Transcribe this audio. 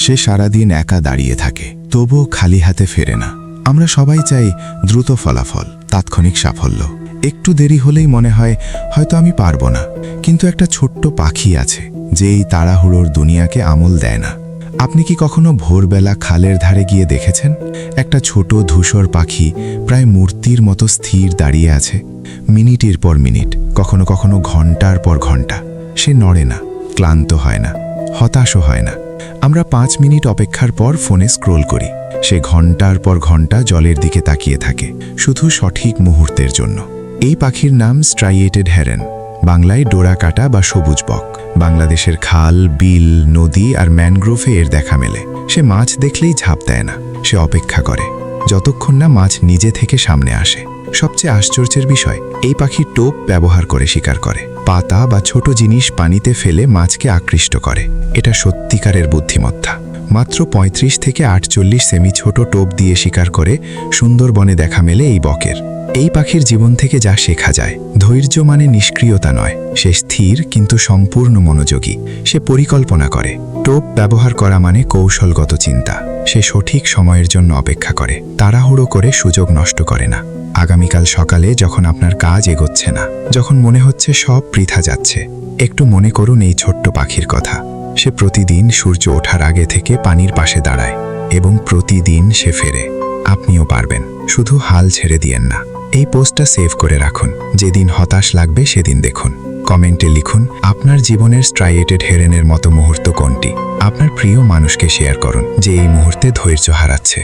সে সারাদিন একা দাঁড়িয়ে থাকে, তবুও খালি হাতে ফেরে না। আমরা সবাই চাই দ্রুত ফলাফল, তাৎক্ষণিক সাফল্য। একটু দেরি হলেই মনে হয় হয়তো আমি পারবো না। কিন্তু একটা ছোট্ট পাখি আছে যে এই তাড়াহুড়োর দুনিয়াকে আমল দেয় না। আপনি কি কখনো ভোরবেলা খালের ধারে গিয়ে দেখেছেন? একটা ছোট ধূসর পাখি প্রায় মূর্তির মতো স্থির দাঁড়িয়ে আছে, মিনিটের পর মিনিট, কখনো কখনো ঘন্টার পর ঘন্টা। সে নড়ে না, ক্লান্ত হয় না, হতাশও হয় না। আমরা 5 মিনিট অপেক্ষার পর ফোনে স্ক্রোল করি, সে ঘন্টার পর ঘন্টা জলের দিকে তাকিয়ে থাকে, শুধু সঠিক মুহূর্তের জন্য। এই পাখির নাম স্ট্রাইয়েটেড হেরেন, বাংলায় ডোরা কাটা বা সবুজ বক। বাংলাদেশের খাল, বিল, নদী আর ম্যানগ্রোভে এর দেখা মেলে। সে মাছ দেখলেই ঝাঁপ দেয় না, সে অপেক্ষা করে যতক্ষণ না মাছ নিজে থেকে সামনে আসে। সবচেয়ে আশ্চর্যের বিষয়, এই পাখি টোপ ব্যবহার করে শিকার করে। পাতা বা ছোট জিনিস পানিতে ফেলে মাছকে আকৃষ্ট করে। এটা সত্যিকারের বুদ্ধিমত্তা। মাত্র 35 থেকে 48 সেমি ছোট টোপ দিয়ে শিকার করে সুন্দরবনে দেখা মেলে এই বকের। এই পাখির জীবন থেকে যা শেখা যায়, ধৈর্য মানে নিষ্ক্রিয়তা নয়, সে স্থির কিন্তু সম্পূর্ণ মনোযোগী। সে পরিকল্পনা করে। টোপ ব্যবহার করা মানে কৌশলগত চিন্তা। সে সঠিক সময়ের জন্য অপেক্ষা করে, তাড়াহুড়ো করে সুযোগ নষ্ট করে না। আগামীকাল সকালে যখন আপনার কাজ এগোচ্ছে না, যখন মনে হচ্ছে সব বৃথা যাচ্ছে, একটু মনে করুন এই ছোট্ট পাখির কথা। সে প্রতিদিন সূর্য ওঠার আগে থেকে পানির পাশে দাঁড়ায় এবং প্রতিদিন সে ফেরে। আপনিও পারবেন, শুধু হাল ছেড়ে দিয়েন না। এই পোস্টটা সেভ করে রাখুন, যেদিন হতাশ লাগবে সেদিন দেখুন। কমেন্টে লিখুন আপনার জীবনের স্ট্রাইয়েটেড হেরেনের মতো মুহূর্ত কোনটি। আপনার প্রিয় মানুষকে শেয়ার করুন যে এই মুহূর্তে ধৈর্য হারাচ্ছে।